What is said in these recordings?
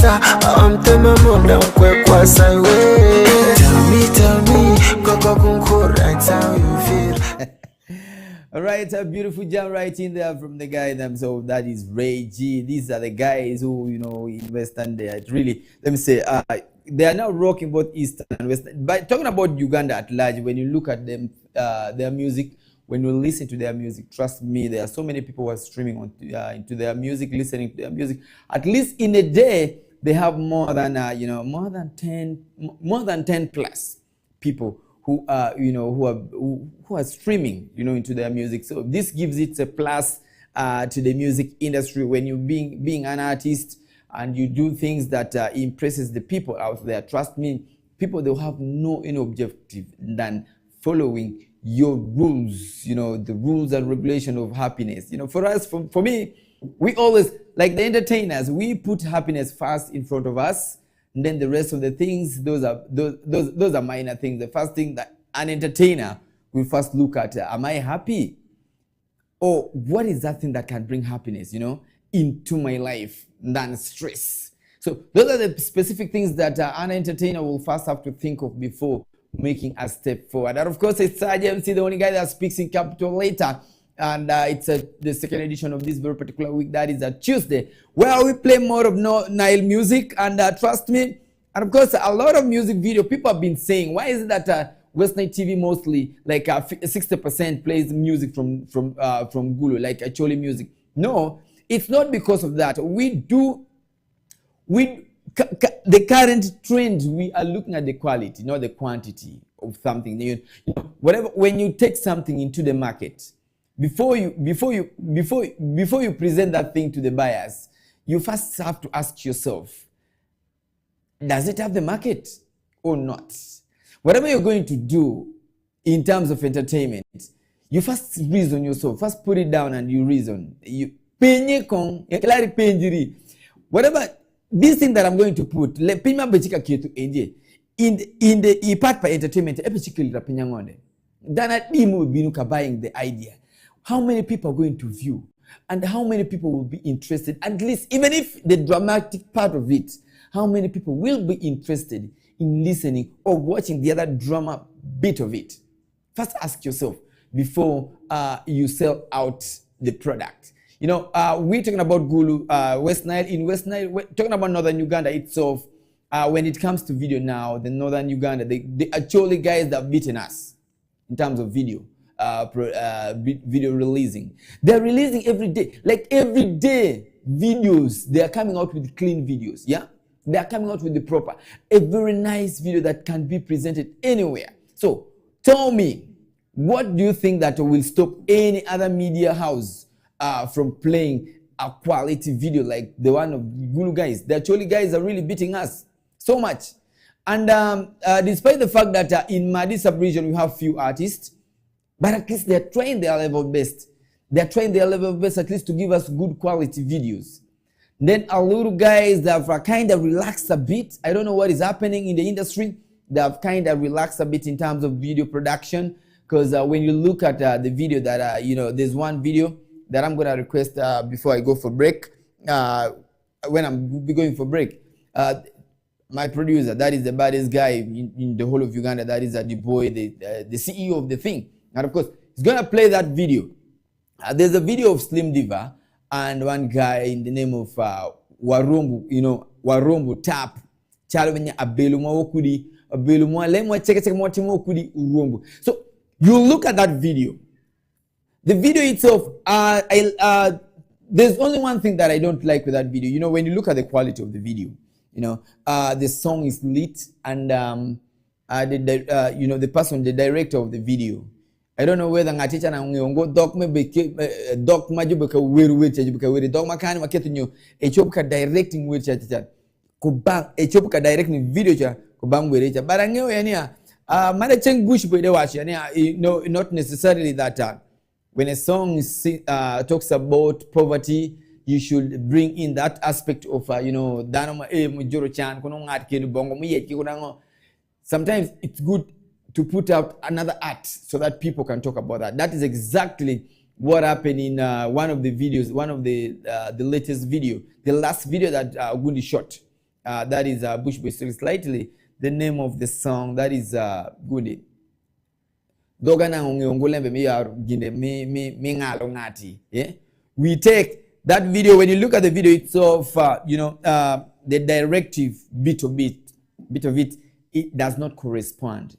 Kwasa, tema munda kwe kwasa we. Tell me, koko kunko, that's how you feel. Alright, a beautiful jam right in there from the guy themselves. That is Ray G. These are the guys who, invest in there. Really, let me say, they are now rocking both Eastern and Western. But talking about Uganda at large, when you look at them, their music, when you listen to their music, trust me, there are so many people who are streaming into their music, listening to their music. At least in a day, they have more than 10 plus people who are who are streaming into their music. So this gives it a plus to the music industry when you being an artist and you do things that impresses the people out there. Trust me, people, they'll have no any objective than following your rules, the rules and regulation of happiness. For us, for me, we always, like the entertainers, we put happiness first in front of us, and then the rest of the things, those are minor things. The first thing that an entertainer will first look at, am I happy? Or what is that thing that can bring happiness, into my life than stress? So those are the specific things that an entertainer will first have to think of before making a step forward. And of course, it's JMC, the only guy that speaks in capital later. And it's the second edition of this very particular week. That is a Tuesday, where we play more of Nile music. And trust me, and of course, a lot of music video. People have been saying, why is it that West Night TV mostly, like 60% plays music from Gulu, like Acholi music? No, it's not because of that. The current trend, we are looking at the quality, not the quantity of something. Whatever, when you take something into the market, before you present that thing to the buyers, you first have to ask yourself, does it have the market or not? Whatever you're going to do in terms of entertainment, you first reason yourself, first put it down and you reason. Whatever this thing that I'm going to put, in the part for entertainment, buying the idea. How many people are going to view, and how many people will be interested? At least, even if the dramatic part of it, how many people will be interested in listening or watching the other drama bit of it? First ask yourself before you sell out the product. We're talking about Gulu, West Nile. In West Nile, we're talking about Northern Uganda itself. When it comes to video now, the Northern Uganda, they actually guys that have beaten us in terms of video. Video releasing. They're releasing every day. Like every day, videos. They are coming out with clean videos. Yeah? They are coming out with the proper. A very nice video that can be presented anywhere. So, tell me, what do you think that will stop any other media house from playing a quality video like the one of Gulu guys? The actually guys are really beating us so much. And despite the fact that in Madi sub-region we have few artists, but at least they're trying their level best. They're trying their level best at least to give us good quality videos. Then a little guys that have kind of relaxed a bit. I don't know what is happening in the industry. They have kind of relaxed a bit in terms of video production. Because when you look at the video that, there's one video that I'm going to request before I go for break. When I'm going for break. My producer, that is the baddest guy in the whole of Uganda. That is the boy, the CEO of the thing. And of course, he's going to play that video. There's a video of Slim Diva and one guy in the name of Warumbu, Warumbu Tap. So you look at that video. The video itself, there's only one thing that I don't like with that video. When you look at the quality of the video, the song is lit, and the person, the director of the video, I don't know whether ngaticha na ngiongo doc maybe doc majubuka weru wecha jubuka weru doc makani maketunyo echobuka directing wecha chacha kubang echobuka directing video cha kubang werecha barangeo yani mara cheng bush boy de watch yani not necessarily that when a song talks about poverty, you should bring in that aspect of danoma mujoro chan kuno ngat kenu bongo muyeki kunango. Sometimes it's good to put out another art so that people can talk about that. That is exactly what happened in one of the videos, one of the latest video, the last video that Gundi shot. That is Bush Boy slightly. The name of the song, that is good. Dogana ngiongolembe mi ya ginde mi ngalo ngati. Yeah? We take that video. When you look at the video itself, the directive bit of it, it does not correspond.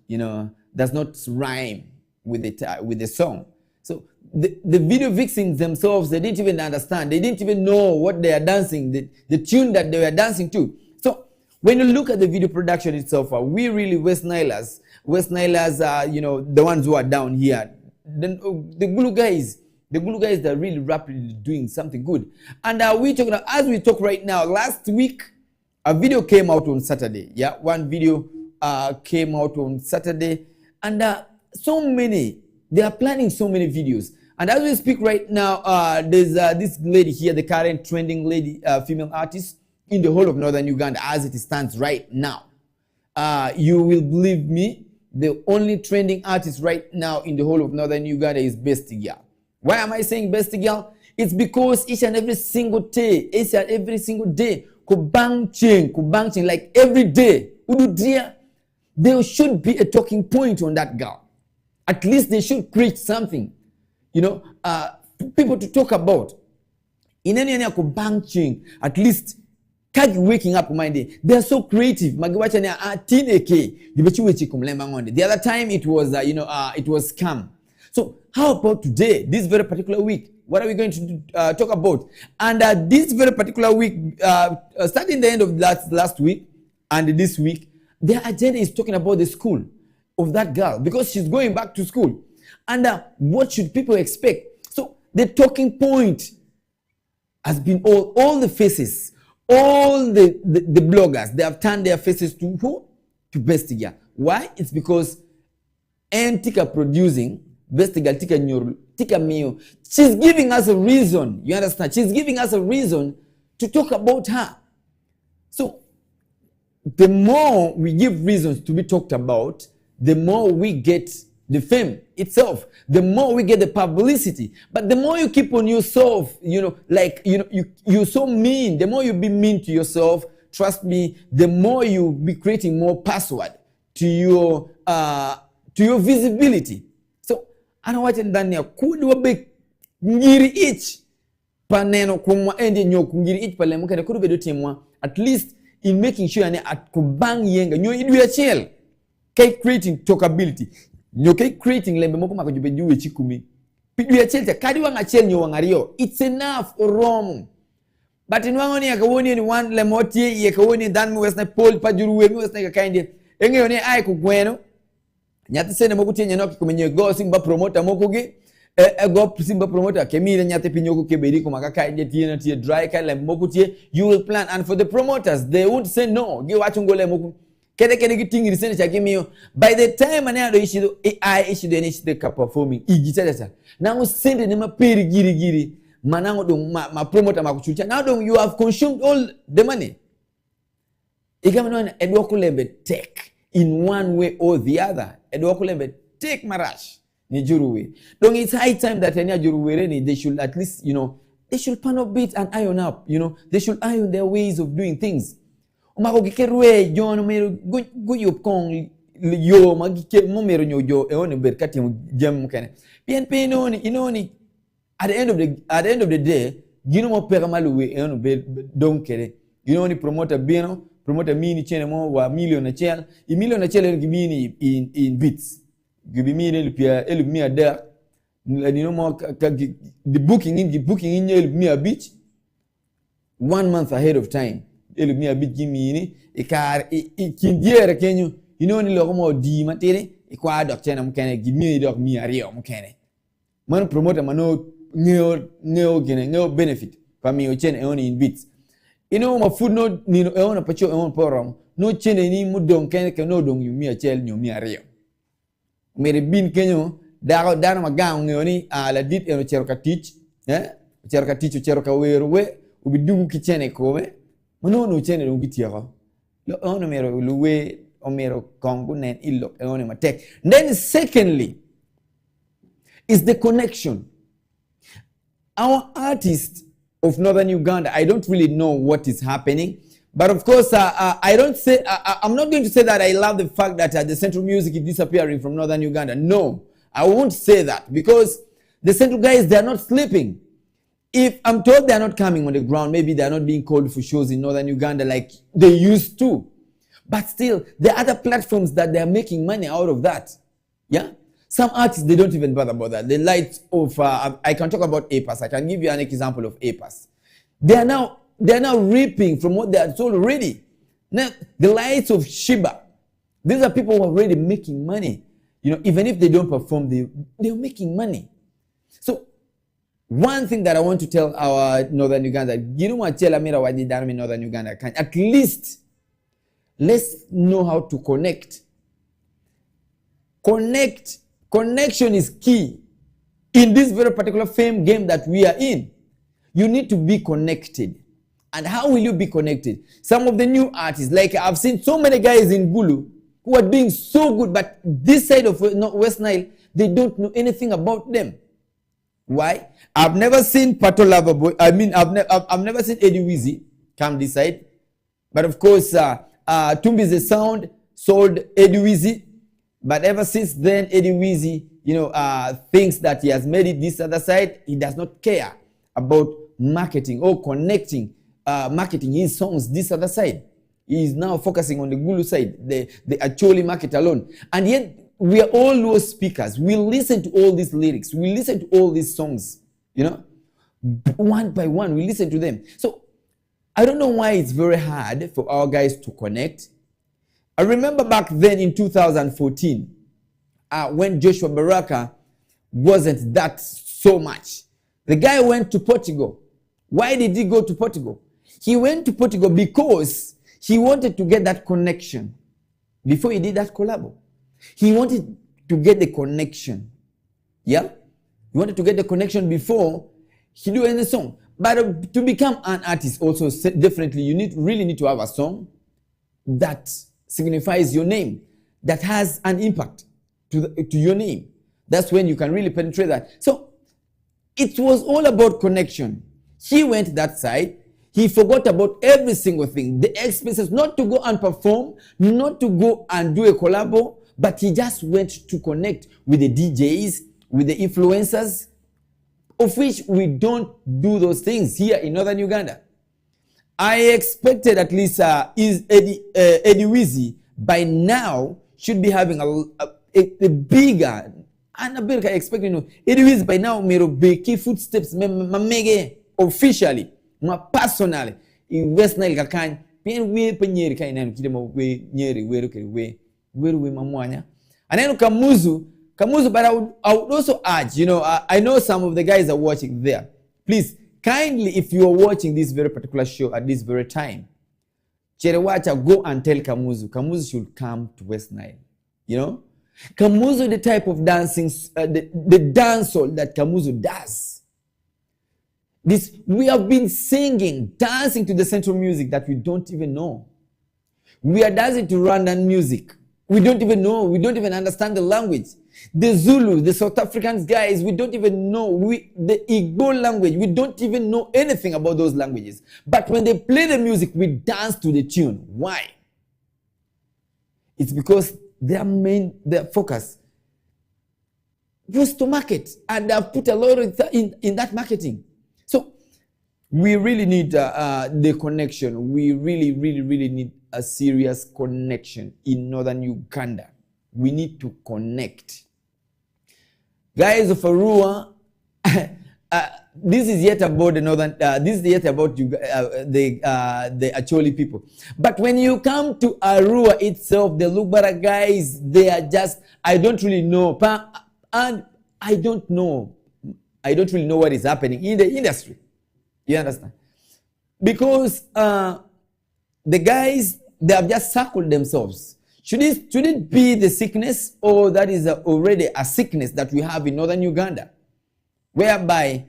Does not rhyme with the song. So the video vixens themselves, they didn't even understand. They didn't even know what they are dancing, the tune that they were dancing to. So when you look at the video production itself, we really West Nilers are, the ones who are down here. The Gulu guys, that are really rapidly doing something good. And as we talk right now, last week, a video came out on Saturday. Yeah, one video came out on Saturday. And they are planning so many videos. And as we speak right now, there's this lady here, the current trending lady, female artist in the whole of northern Uganda as it stands right now. You will believe me, the only trending artist right now in the whole of northern Uganda is Besti Girl. Why am I saying Besti Girl? It's because each and every single day, kubang like every day, there should be a talking point on that girl. At least they should create something, people to talk about. In any kubang at least waking up mind. They are so creative. The other time it was it was scam. So how about today, this very particular week? What are we going to talk about? And this very particular week, starting the end of last week and this week, their agenda is talking about the school of that girl because she's going back to school. And what should people expect? So the talking point has been all the faces, all the bloggers, they have turned their faces to who? To Besti Girl. Why? It's because Tika producing Besti Girl, Tika Mio. She's giving us a reason. You understand? She's giving us a reason to talk about her. So the more we give reasons to be talked about, the more we get the fame itself, the more we get the publicity. But the more you keep on yourself, you're so mean, the more you be mean to yourself, trust me, the more you be creating more password to your visibility. So ana wacha ndani ya kudi wabe ngiri ich paneno kumwa endi nyoku ngiri ich pale mukene kudu bedo timwa at least in making sure ane at kubang yenga nyo idu ya chel kay creating talkability nyo kay creating lembe moko makajube juwe chikumi pidu ya chel kadi wanga chel nyo wangario it's enough rom. But in wangoni yakawoni ni one lemotie yakawoni dan wesna pol pajuruwe wesna kakainde enge yone ai kugweno nyati sene moku tienya noki kumenye go simba promoter moku ge go simba promoter kemile nyati pinyoko keberi ko makaka inde tiena tie dry kala moku tie you will plan. And for the promoters they won't say no ge wachungole moku kede gitingiri sene cha gimiyo by the time anado ishido ai ishido ene ishido ka performing igitata na usende ne maperi giri manango dong ma promoter makuchucha now dong you have consumed all the money ikamano edwokulembe take in one way or the other. Edwokulembe take marash ni juruwe. Dong it's high time that any juruwe they should at least they should pan up bit and iron up, they should iron their ways of doing things. Umako gikerwe jono mero guyo kong yo magike momero nyojo eone berkati jam kene PNP inoni at the end of the day mo pega maluwe eone be donkere ni promoter mini chene mo wa million na chel i million na chel gimini in bits gibi mini pia elumia da mo the booking in elumia bit 1 month ahead of time elumia bit gimini ikar ikindiere kenyu ni lokomo di matere ikwa dok chene mkene gimini dok mi ario mkene man promoter mano ngeo benefit pami o chene eone in bits ma food no nino eona pacho eona porom no chene ni mudon ke no dong yu mi achel nyu mi ario mere bin kenyo daro magang ngoni ala dit eno cheroka teach cheroka werwe ubidugu kichene kowe no chene dong gitiaga lo ono mero luwe o mero kongu nen illo eona matek. Then secondly is the connection. Our artists of northern Uganda, I don't really know what is happening, But of course, I don't say, I'm not going to say that I love the fact that the Central music is disappearing from northern Uganda. No, I won't say that, because the Central guys, they're not sleeping. If I'm told they're not coming on the ground, maybe they're not being called for shows in northern Uganda like they used to. But still, there are other platforms that they're making money out of that. Yeah? Some artists, they don't even bother about that. The lights of, I can talk about APAS. I can give you an example of APAS. They are now reaping from what they are sold already. Now, the lights of Shiba, these are people who are already making money. You know, even if they don't perform, they're making money. So, one thing that I want to tell our northern Uganda, northern Uganda, at least let's know how to connect. Connection is key in this very particular fame game that we are in. You need to be connected. And how will you be connected? Some of the new artists, like I've seen so many guys in Gulu who are doing so good, but this side of West Nile, they don't know anything about them. Why? I've never seen Pato Loverboy. I mean, I've never seen Eddie Weezy come this side. But of course, Tumbi's the Sound sold Eddie Weezy. But ever since then, Eddie Weezy, thinks that he has made it this other side. He does not care about marketing or connecting, marketing his songs this other side. He is now focusing on the Gulu side, the Acholi market alone. And yet, we are all Luo speakers. We listen to all these lyrics. We listen to all these songs, one by one. We listen to them. So, I don't know why it's very hard for our guys to connect. I remember back then in 2014, when Joshua Baraka wasn't that so much. The guy went to Portugal. Why did he go to Portugal? He went to Portugal because he wanted to get that connection before he did that collab. He wanted to get the connection. Yeah? He wanted to get the connection before he do any song. But to become an artist also, definitely you really need to have a song that signifies your name, that has an impact to your name. That's when you can really penetrate that. So it was all about connection. He went that side. He forgot about every single thing. The expenses, not to go and perform, not to go and do a collabo, but he just went to connect with the DJs, with the influencers, of which we don't do those things here in northern Uganda. I expected at least Eddie Weezy by now should be having a bigger, and a bigger expecting, Eddie Weezy by now may be key footsteps, mege officially, personally, in West Nile kakan, pen we penyeri kaina kidemo we nyeri we mamwanya. And then Kamuzu, but I would also urge, I know some of the guys are watching there. Please, kindly, if you are watching this very particular show at this very time, Cherewacha, go and tell Kamuzu. Kamuzu should come to West Nile. Kamuzu, the type of dancing, the dancehall that Kamuzu does. We have been singing, dancing to the Central music that we don't even know. We are dancing to Rwandan music. We don't even know. We don't even understand the language. The Zulu, the South Africans guys, we don't even know. The Igbo language, we don't even know anything about those languages. But when they play the music, we dance to the tune. Why? It's because their focus was to market. And they've put a lot in that marketing. So we really need the connection. We really, really, really need a serious connection in northern Uganda. We need to connect. Guys of Arua, this is yet about the northern, this is yet about the Acholi people. But when you come to Arua itself, the Lugbara guys, they are just, I don't really know. And I don't really know what is happening in the industry. You understand? Because the guys, they have just circled themselves. Should it be the sickness, or that is already a sickness that we have in northern Uganda, whereby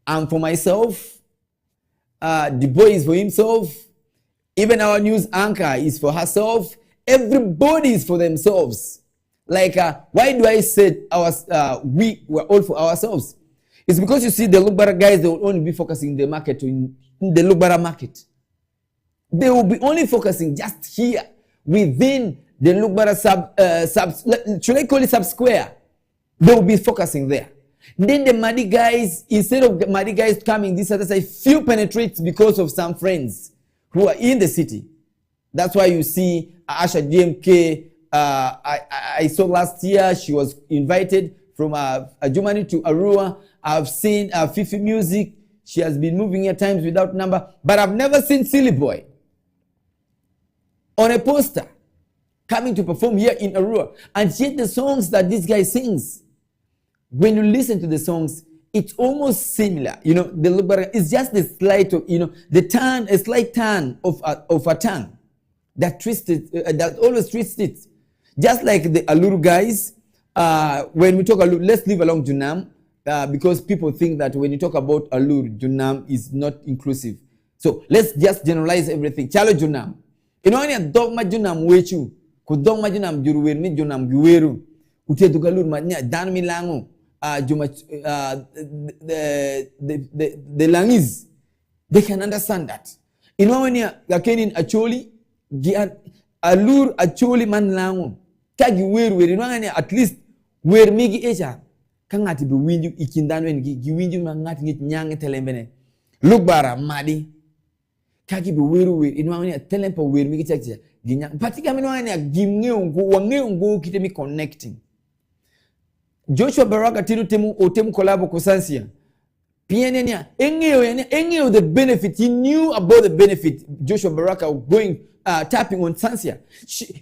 I'm for myself, the boy is for himself, even our news anchor is for herself, everybody is for themselves. Like, why do I say we were all for ourselves? It's because you see the Lubara guys, they will only be focusing the market in the Lubara market. They will be only focusing just here within the Lugbara should I call it sub-square? They will be focusing there. Then the Madi guys, instead of the Madi guys coming this other side, few penetrates because of some friends who are in the city. That's why you see Asha DMK. I saw last year she was invited from Germany to Arua. I've seen Fifi Music. She has been moving at times without number. But I've never seen Silly Boy on a poster coming to perform here in Arua. And yet the songs that this guy sings, when you listen to the songs, it's almost similar. You know, the Lubara is just the slight of, you know, the turn, a slight turn of a tongue that twisted, that always twists it. Just like the Aluru guys, when we talk Aluru, let's leave along Junam, because people think that when you talk about Aluru, Junam is not inclusive. So let's just generalize everything. Chalo Junam. You know, when dogma Junam wechu, ku dogma Junam juruwer mi Junam guweru, ute dugalur manya dan milango. The Langis, they can understand that. You know, when you're in Acholi, Alur Acholi man lango, Kagi where you know, at least where Migi Eja, Kangati be windu ikindan when Giwindu Mangat Nyang Telembene. Look bara, Madi, Kagi be where you know, telempo where Migi Texture, Ginyang, particularly Gimneo go kitemi connecting. Joshua Baraka tiru temu otemu kolabo kusansia. Pienenia engeo the benefit. He knew about the benefit. Joshua Baraka going tapping on Sansia.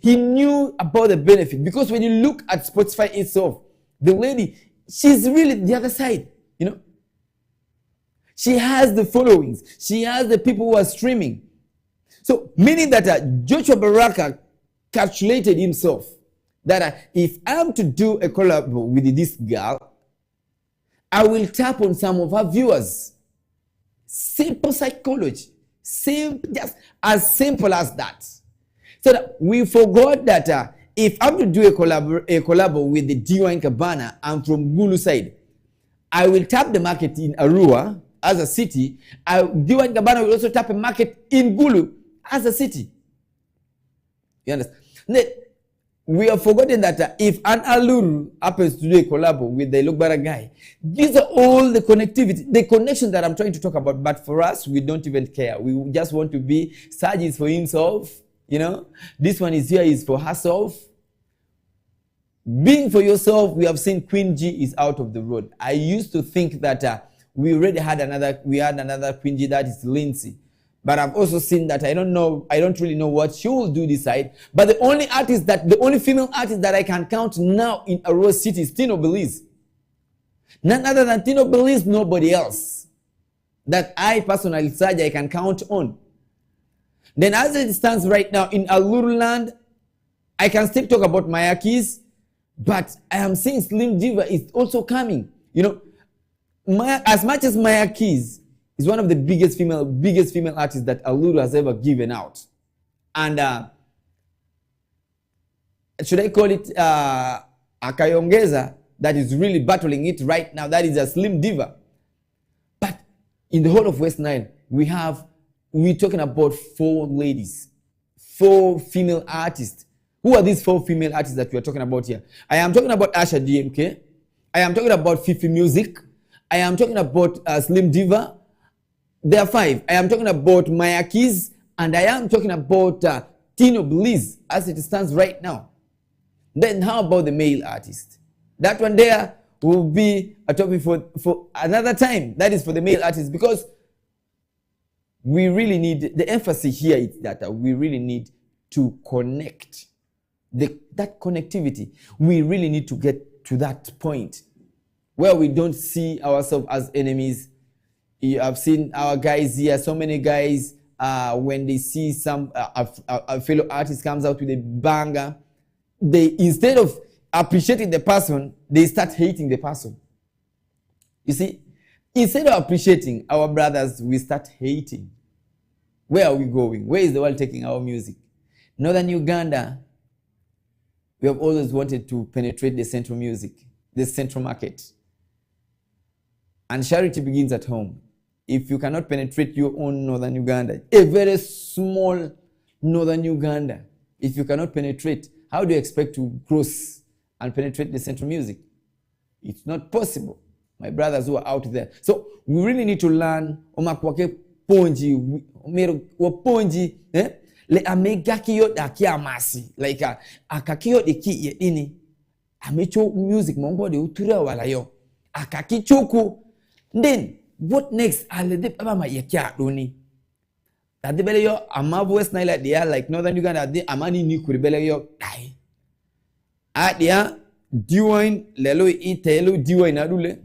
He knew about the benefit because when you look at Spotify itself, the lady, she's really the other side. You know, she has the followings. She has the people who are streaming. So meaning that Joshua Baraka calculated himself that if I'm to do a collab with this girl, I will tap on some of her viewers. Simple psychology. Just as simple as that. So that we forgot that if I'm to do a collab with the D1 Cabana, I'm from Gulu side. I will tap the market in Arua as a city. D1 Cabana will also tap a market in Gulu as a city. You understand? We have forgotten that if an Aluru happens to do a collab with the Lugbara guy, these are all the connectivity, the connection that I'm trying to talk about. But for us, we don't even care. We just want to be, Saj is for himself, you know. This one is here is for herself. Being for yourself, we have seen Queen G is out of the road. I used to think that we had another Queen G, that is Lindsay. But I've also seen that I don't really know what she will do this side. But the only female artist that I can count now in Arua City is Tino Belize. None other than Tino Belize, nobody else. That I personally, Saja, I can count on. Then as it stands right now in Aluru land, I can still talk about Maya Keys, but I am seeing Slim Diva is also coming. You know, as much as Maya Keys is one of the biggest female artists that Aluru has ever given out. And should I call it Akayongeza, that is really battling it right now. That is a Slim Diva. But in the whole of West Nile, we're talking about 4 ladies, 4 female artists. Who are these 4 female artists that we are talking about here? I am talking about Asha DMK. I am talking about Fifi Music. I am talking about Slim Diva. There are 5. I am talking about Maya Keys, and I am talking about Tino Belize as it stands right now. Then how about the male artist? That one there will be a topic for another time. That is for the male artist, because we really need, the emphasis here is that we really need to connect. That connectivity, we really need to get to that point where we don't see ourselves as enemies. I've seen our guys here, so many guys, when they see a fellow artist comes out with a banger, they, instead of appreciating the person, they start hating the person. You see, instead of appreciating our brothers, we start hating. Where are we going? Where is the world taking our music? Northern Uganda, we have always wanted to penetrate the central music, the central market. And charity begins at home. if you cannot penetrate your own northern Uganda, a very small northern Uganda, if you cannot penetrate, how do you expect to cross and penetrate the central music? It's not possible. My brothers who are out there. So we really need to learn omakwake ponji waponji le amega kiyo daki amasi like akakiyo diki yedini amecho music mongo de utura wala yo akaki chuku. Then what next? Alede ama yekia doni adibele yo amavu West Nile dia like northern Uganda adi amani ni kuribele yo dai adia diwine lelo itelo diwine adule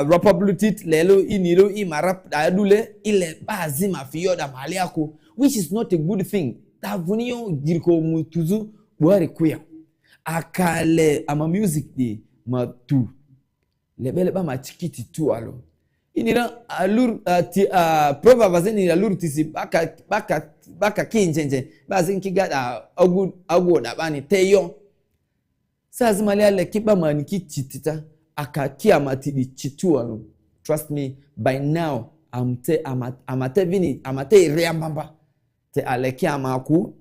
rapablutit lelo inilo imarap adule ile bazi mafiyo da mali yako, which is not a good thing. Tavuniyo girko mutuzu buhari kuya akale ama music di matu lebele ba machikiti tu alo inira alur proverbs ni alur tisi baka kinjenje bazi nkigada agu da bani teyo sazi mali ale kiba maniki chitita akakia matidi chitualo. Trust me, by now amate vini amate reambamba te alekia maku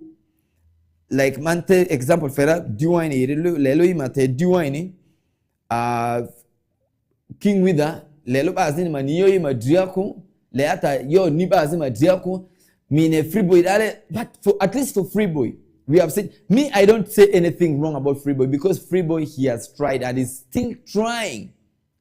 like mante example fera diwaini lelo imate diwaini king wither lelo bazini maniyo imadriako le ata yo ni bazini madriako mine free boy dale, but for at least for free boy we have said, me, I don't say anything wrong about Freeboy because Freeboy, he has tried and is still trying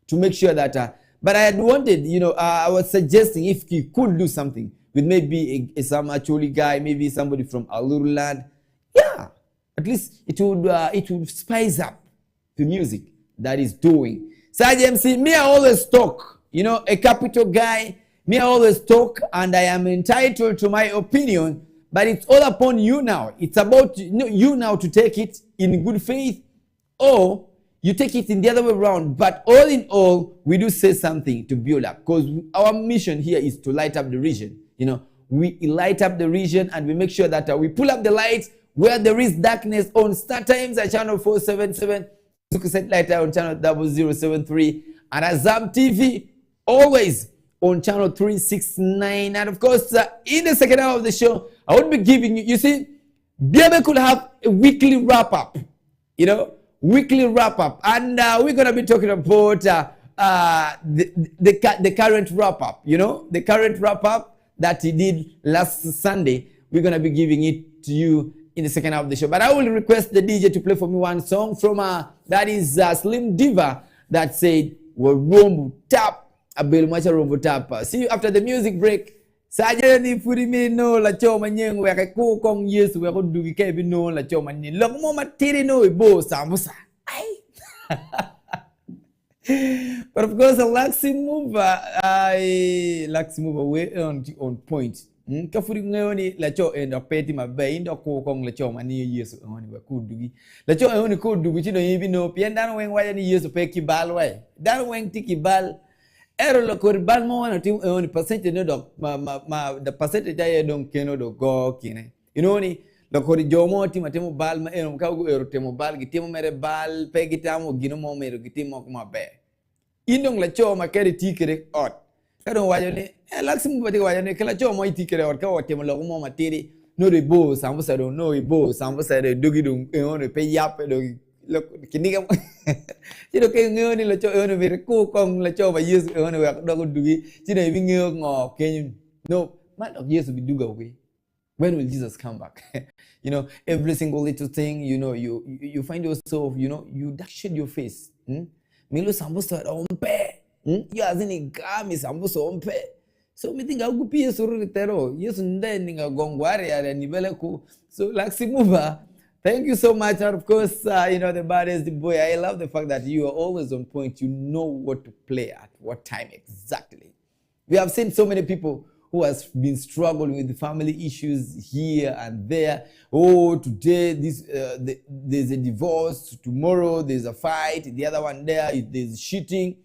to make sure that, but I had wanted, I was suggesting if he could do something with maybe some actually guy, maybe somebody from Aluruland. Yeah, at least it would spice up the music that is doing. Saj MC, me, I always talk, a capital guy, me, I always talk and I am entitled to my opinion. But it's all upon you now. It's about you now to take it in good faith or you take it in the other way around. But all in all, we do say something to build up because our mission here is to light up the region. We light up the region and we make sure that we pull up the lights where there is darkness on Star Times at channel 477, CHUKU Satellite on channel 0073, and Azam TV always on channel 369. And of course, in the second half of the show, I would be giving you see, Biabe could have a weekly wrap-up, weekly wrap-up. And we're going to be talking about the current wrap-up, the current wrap-up that he did last Sunday. We're going to be giving it to you in the second half of the show. But I will request the DJ to play for me one song from, that is Slim Diva that said, Rombo Tap, Abel Macha Rombo Tap. See you after the music break. Sajani furimi no la choma nyeng weke ko kong Yesu weke dugi kebi no la choma nyeng lok mo matiri no ibo sambusa. But of course, Laxi Mover way on point. Kafuri ngoni la cho enda peti mabe indo ko kong la choma ni Yesu ngoni weke dugi la cho ngoni ko dugi chino yibi no piendano weng waya ni Yesu pe kibal way dan weng tiki bal. Ero lo korban mo wana ti oni percentage no do the percentage ay don keno do go kine ni lo kori jomo ti matemo bal ma ero ka go ero temo bal gitimo mere bal pe gitamo gino mo mere gitimo ko mabe indong la cho ma kere tikere ot ka don wajo ne laxim bati wajo ne kala cho mo tikere ot ka otemo lo mo matiri no de bo sambusa do no bo sambusa de dogi do oni pe yape do kini kamu jadi kayak ngene la cho ngene mere ko kong la cho ba Yesu ngene wa do dugi jadi bi ngene ngo kenyu no man of Yesu bi duga we when will Jesus come back? Every single little thing, you find yourself, you dash your face. Milo sambusa ompe. You azini gami sambusa ompe. So me think I'll be Yesu ritero. Yesu ndeni nga gongware ya nibele ku. So Laxi Mover, thank you so much. And of course, the baddest boy. I love the fact that you are always on point. You know what to play at what time exactly. We have seen so many people who has been struggling with the family issues here and there. Oh, today there's a divorce. Tomorrow there's a fight. The other one there's cheating.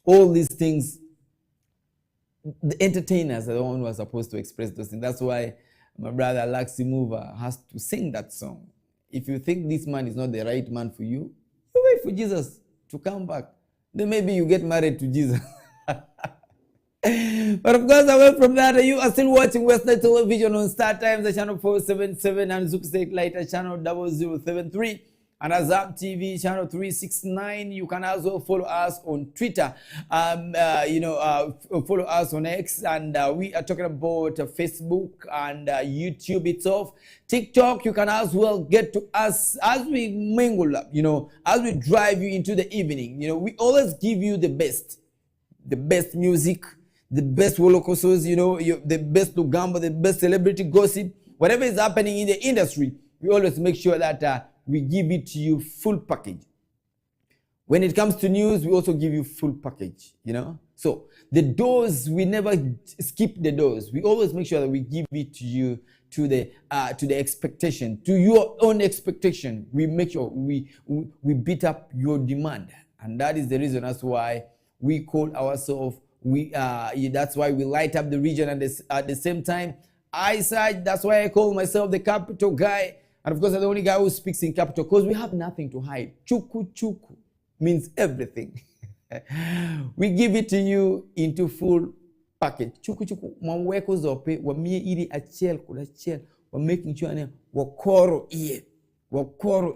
All these things. The entertainers are the one who are supposed to express those things. That's why my brother Laxi Mover has to sing that song. If you think this man is not the right man for you, you wait for Jesus to come back. Then maybe you get married to Jesus. But of course, away from that, you are still watching Western Television on Star Times, the channel 477, and Zouk Satellite, channel 0073. And Azam TV channel 369. You can also follow us on Twitter. Follow us on X, and we are talking about Facebook and YouTube itself. TikTok, you can as well get to us as we mingle up, as we drive you into the evening. We always give you the best music, the best holocaustos, the best Lugamba, the best celebrity gossip, whatever is happening in the industry. We always make sure that we give it to you full package. When it comes to news, we also give you full package, So the dose, we never skip the dose. We always make sure that we give it to you to the expectation, to your own expectation. We make sure we beat up your demand. And that is the reason that's why we call ourselves, that's why we light up the region, and at the same time, that's why I call myself the capital guy. And of course, I'm the only guy who speaks in capital, because we have nothing to hide. Chuku chuku means everything. We give it to you into full package. Chuku chuku, mweko zope, wamie iri achel kula chel, making sure wakoro iye. Wakoro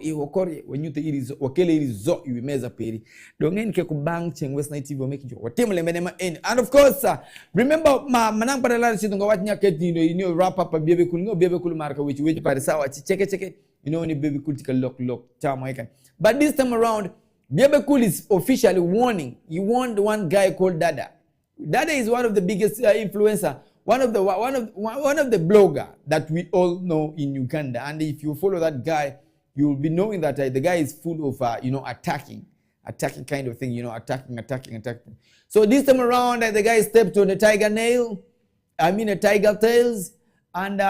wanyute iri wakele iri zo iwimeza peri. Dongen ke kubang cheng West Night TV making sure watemle menema en. And of course, remember manang padala situnga watnya keti wrap up biebe kul marka which pare sawa cheke ni baby cool tika lock chama ikan. But this time around, Biebe Cool is officially warning. He warned one guy called Dada. Dada is one of the biggest influencer, one of the blogger that we all know in Uganda. And if you follow that guy, you will be knowing that the guy is full of attacking kind of thing, attacking. So this time around, the guy stepped on a tiger tails. And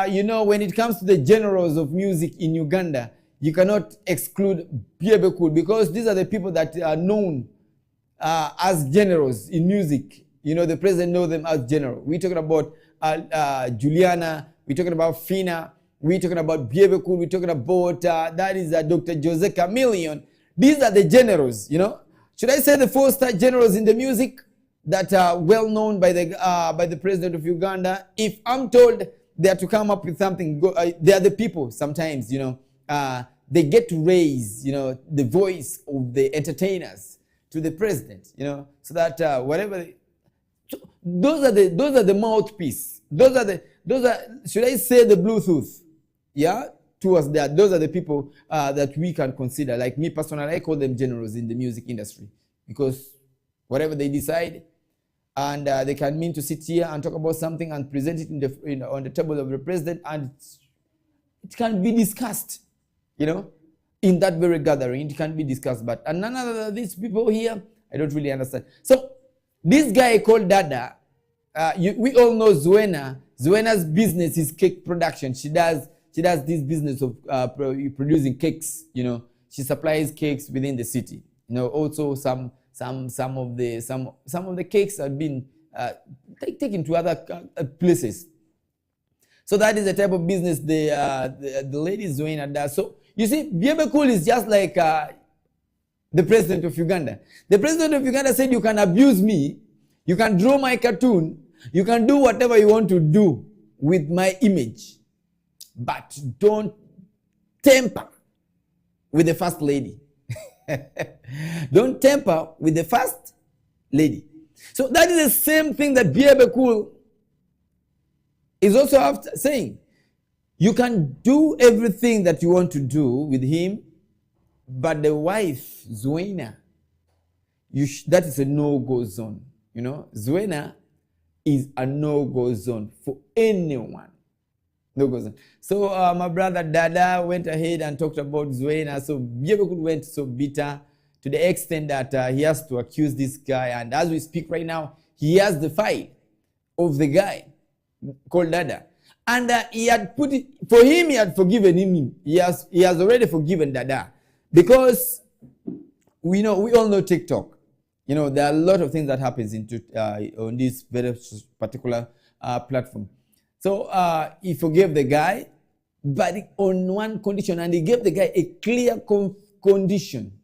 when it comes to the genres of music in Uganda, you cannot exclude Biebe Cool, because these are the people that are known as generals in music. The president knows them as general. We're talking about Juliana. We're talking about Fina. We're talking about Biebe Cool. We're talking about that is Dr. Jose Chameleon. These are the generals. Should I say the 4-star generals in the music that are well known by the president of Uganda? If I'm told they are to come up with something, they are the people. Sometimes they get to raise the voice of the entertainers to the president. So that whatever. Those are the mouthpiece. Those are should I say the Bluetooth? Yeah, towards that. Those are the people that we can consider. Like me personally, I call them generals in the music industry, because whatever they decide, and they can mean to sit here and talk about something and present it on the table of the president, and it can be discussed. In that very gathering, it can be discussed. But none of these people here, I don't really understand. So this guy called Dada, we all know Zuena. Zuena's business is cake production. She does this business of producing cakes. She supplies cakes within the city. Also some of the cakes have been taken to other places. So that is the type of business the lady Zuena does. So you see, Biebe Cool is just like the president of Uganda. The president of Uganda said, you can abuse me, you can draw my cartoon, you can do whatever you want to do with my image, but don't tamper with the first lady. Don't tamper with the first lady. So that is the same thing that Biebe Cool is also saying. You can do everything that you want to do with him, but the wife, Zuena, that is a no-go zone. Zuena is a no-go zone for anyone. No-go zone. So my brother Dada went ahead and talked about Zuena. So Biebe Cool went so bitter to the extent that he has to accuse this guy. And as we speak right now, he has the file of the guy called Dada. And he had put it, for him, he had forgiven him. He has already forgiven Dada. Because we all know TikTok. There are a lot of things that happens on this very particular platform. So he forgave the guy, but on one condition, and he gave the guy a clear condition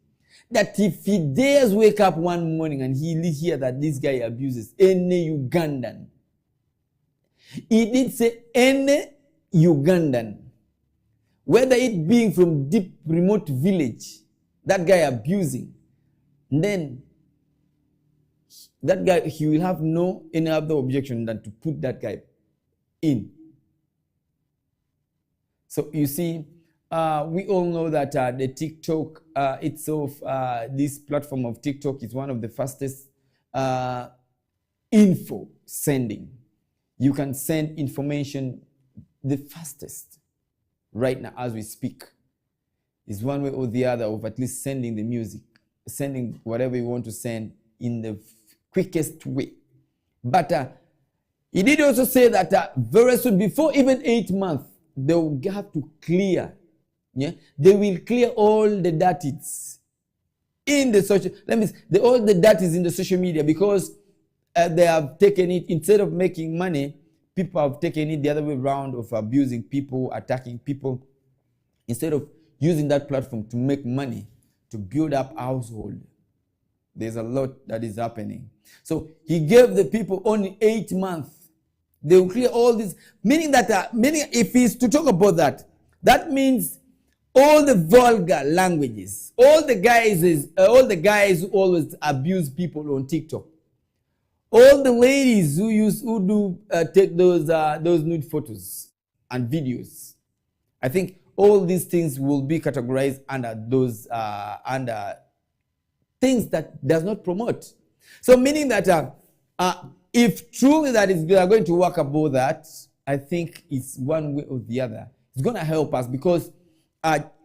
that if he dares wake up one morning and he hear that this guy abuses any Ugandan, he did say any Ugandan, whether it being from deep remote village, that guy abusing, then that guy, he will have no any other objection than to put that guy in. So you see, we all know that the TikTok itself, this platform of TikTok is one of the fastest info sending. You can send information the fastest right now as we speak. Is one way or the other of at least sending the music, sending whatever you want to send in the quickest way. But he did also say that very soon, before even 8 months, they will have to clear. Yeah, they will clear all the dirties in the social. All the dirties in the social media, because they have taken it, instead of making money, people have taken it the other way around of abusing people, attacking people, instead of using that platform to make money, to build up household. There's a lot that is happening. So he gave the people only 8 months. They will clear all this, meaning that if he's to talk about that, that means all the vulgar languages, all the guys who always abuse people on TikTok, all the ladies who take those nude photos and videos, I think all these things will be categorized under those under things that does not promote. So meaning that if truly that is, we are going to work about that, I think it's one way or the other. It's going to help us, because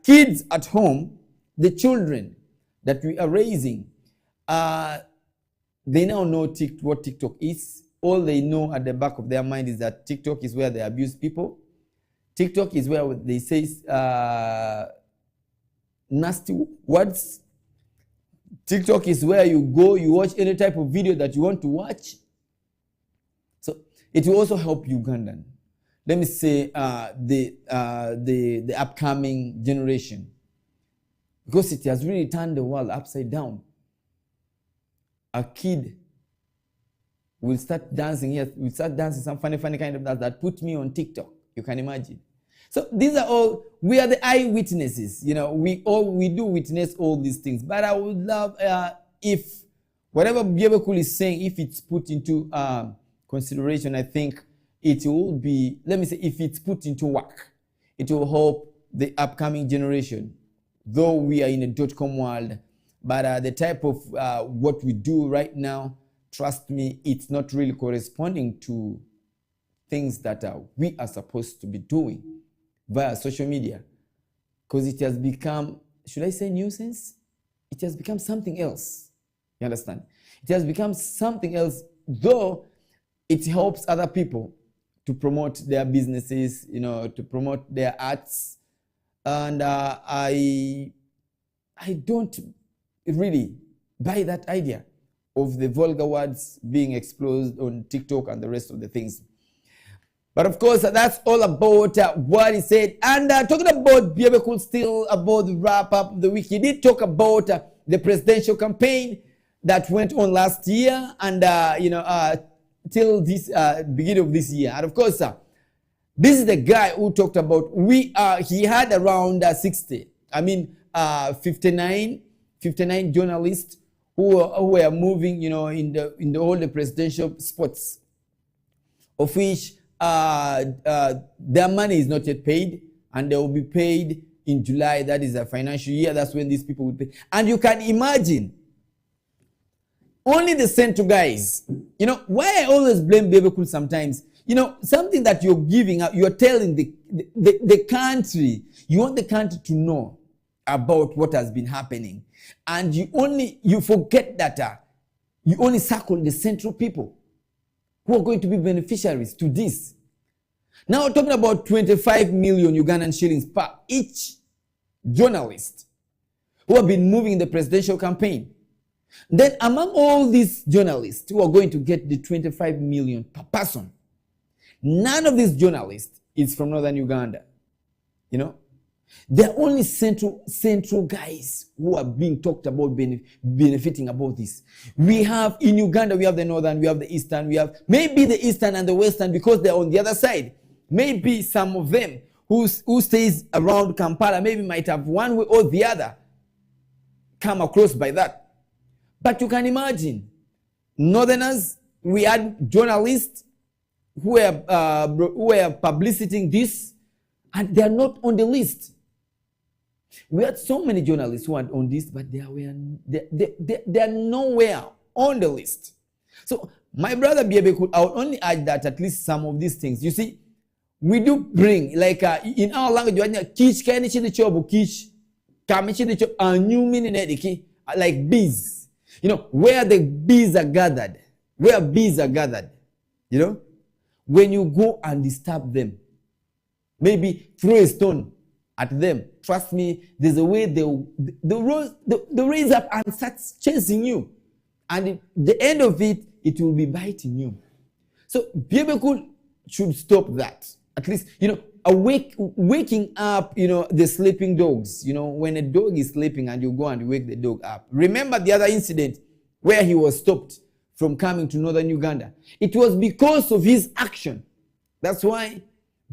kids at home, the children that we are raising, they now know what TikTok is. All they know at the back of their mind is that TikTok is where they abuse people. TikTok is where they say nasty words. TikTok is where you go, you watch any type of video that you want to watch. So it will also help Ugandan. Let me say the upcoming generation, because it has really turned the world upside down. A kid will start dancing here, will start dancing some funny kind of dance that put me on TikTok. You can imagine. So these are all, we are the eyewitnesses. You know, we do witness all these things. But I would love if whatever Biebekul is saying, if it's put into consideration, I think it will be, let me say, if it's put into work, it will help the upcoming generation. Though we are in a .com world, but the type of what we do right now, trust me, it's not really corresponding to things that we are supposed to be doing via social media, because it has become, should I say nuisance? It has become something else. You understand? It has become something else, though it helps other people to promote their businesses, you know, to promote their arts. And I don't really buy that idea of the vulgar words being exposed on TikTok and the rest of the things. But of course, that's all about what he said. And talking about Biebekul, still about the wrap-up of the week, he did talk about the presidential campaign that went on last year and, till this beginning of this year. And of course, this is the guy who talked about, he had around 59 journalists who were moving, you know, in all the presidential spots, of which their money is not yet paid, and they will be paid in July. That is a financial year. That's when these people will pay. And you can imagine, only the Central guys, you know, why I always blame Biebekul sometimes, you know, something that you're giving out, you're telling the country, you want the country to know about what has been happening. And you forget that you only circle the Central people who are going to be beneficiaries to this. Now we're talking about 25 million Ugandan shillings per each journalist who have been moving the presidential campaign. Then among all these journalists who are going to get the 25 million per person, none of these journalists is from northern Uganda. You know, There are only central guys who are being talked about benefiting about this. We have in Uganda, we have the northern, we have the eastern, we have maybe the eastern and the western because they're on the other side. Maybe some of them who stays around Kampala maybe might have one way or the other come across by that. But you can imagine, northerners, we had journalists who were publicizing this, and they are not on the list. We had so many journalists who are on this, but they are nowhere on the list. So, my brother Biebeku, I would only add that at least some of these things, you see, we do bring, like in our language, kish kanichi the chobu kish, kamichi the chobu, new meaning like bees. You know, where the bees are gathered, you know, when you go and disturb them, maybe throw a stone at them, trust me, there's a way they'll raise up and start chasing you. And at the end of it, it will be biting you. So Biebeku should stop that. At least, you know, waking up, you know, the sleeping dogs. You know, when a dog is sleeping and you go and wake the dog up. Remember the other incident where he was stopped from coming to northern Uganda. It was because of his action. That's why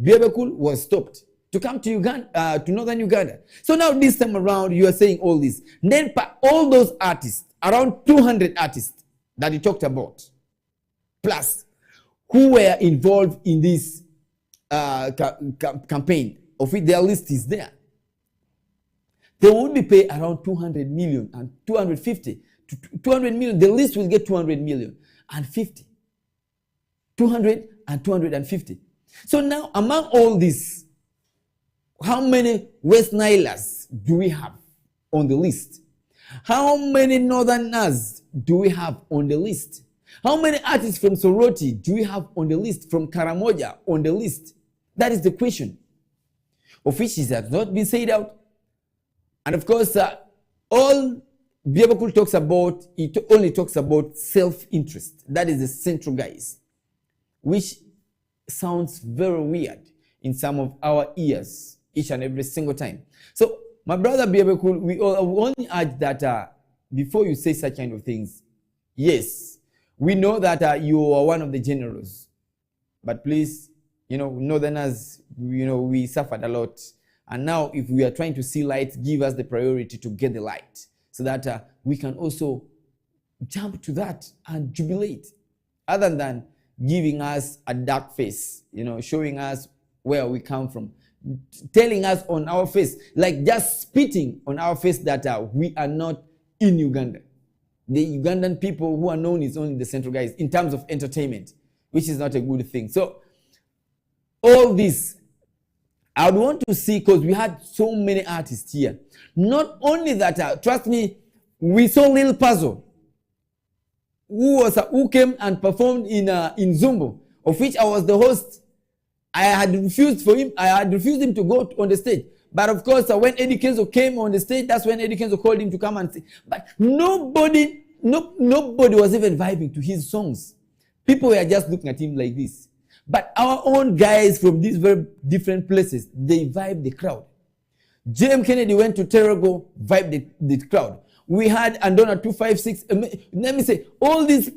Biebeku was stopped to come to Uganda, to northern Uganda. So now this time around, you are saying all this. Then all those artists, around 200 artists that he talked about, plus who were involved in this campaign, of which their list is there. They will be paid around 200 million and 250 to 200 million. The list will get 200 million and 50. 200 and 250. So now among all this, how many West Nilers do we have on the list? How many Northerners do we have on the list? How many artists from Soroti do we have on the list? From Karamoja on the list? That is the question, of which has not been said out. And of course, all Biebeku talks about, it only talks about self-interest. That is the central guys, which sounds very weird in some of our ears each and every single time. So, my brother Biebeku, we only urge that before you say such kind of things, yes, we know that you are one of the generals, but please, you know, northerners, you know, we suffered a lot. And now if we are trying to see light, give us the priority to get the light so that we can also jump to that and jubilate, other than giving us a dark face, you know, showing us where we come from, telling us on our face, like just spitting on our face that we are not in Uganda. The Ugandan people who are known is only the central guys in terms of entertainment, which is not a good thing. So all this, I would want to see, because we had so many artists here. Not only that, trust me, we saw Lil Puzzle, who came and performed in Zumbo, of which I was the host. I had refused him to go on the stage. But of course, when Eddie Kenzo came on the stage, that's when Eddie Kenzo called him to come and sing. But nobody was even vibing to his songs. People were just looking at him like this. But our own guys from these very different places, they vibe the crowd. J.M. Kennedy went to Terego, vibed the crowd. We had Andona 256. Let me say, all these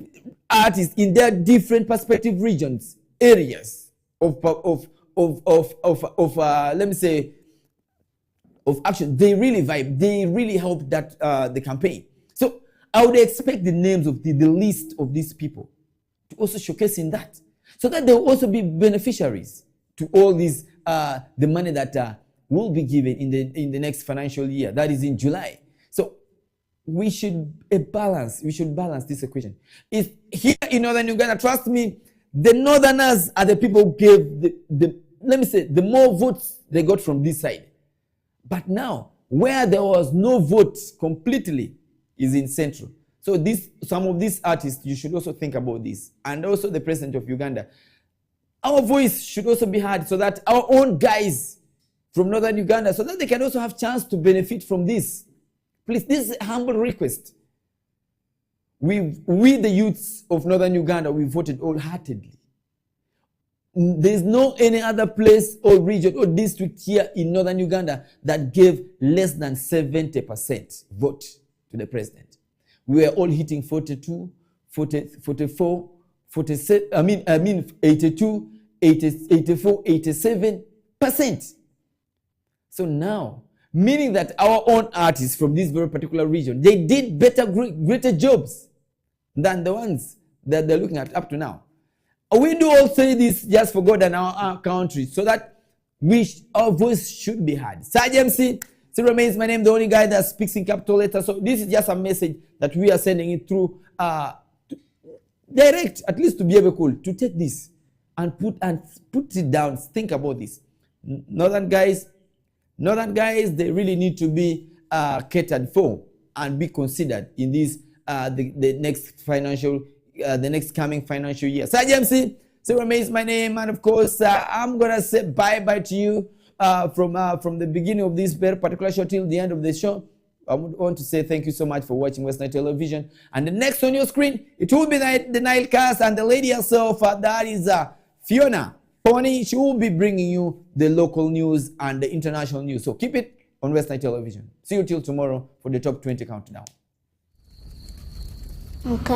artists in their different perspective regions, areas of let me say, of action, they really vibe. They really helped that the campaign. So I would expect the names of the list of these people to also showcase in that, so that they will also be beneficiaries to all these the money that will be given in the next financial year. That is in July. So we should balance this equation. If here in northern Uganda, trust me, the northerners are the people who gave let me say, the more votes they got from this side. But now, where there was no vote completely is in central. So some of these artists, you should also think about this. And also the president of Uganda. Our voice should also be heard, so that our own guys from northern Uganda, so that they can also have chance to benefit from this. Please, this is a humble request. We the youths of northern Uganda, we voted wholeheartedly. There's no any other place or region or district here in northern Uganda that gave less than 70% vote to the president. We were all hitting 42, 40, 44, 47, 82, 80, 84, 87%. So now, meaning that our own artists from this very particular region, they did greater jobs than the ones that they're looking at up to now. We do all say this just for God and our country, so that our voice should be heard. Saj MC still remains my name, the only guy that speaks in capital letters. So this is just a message that we are sending it through direct, at least to be able to take this and put it down. Think about this. Northern guys, they really need to be catered for and be considered in this the next coming financial year. Saj MC still remains my name, and of course I'm gonna say bye to you from the beginning of this very particular show till the end of the show. I want to say thank you so much for watching West Nile Television. And the next on your screen, it will be the Nilecast, and the lady herself, that is Fiona Pony. She will be bringing you the local news and the international news. So keep it on West Nile Television. See you till tomorrow for the top 20 countdown. Okay.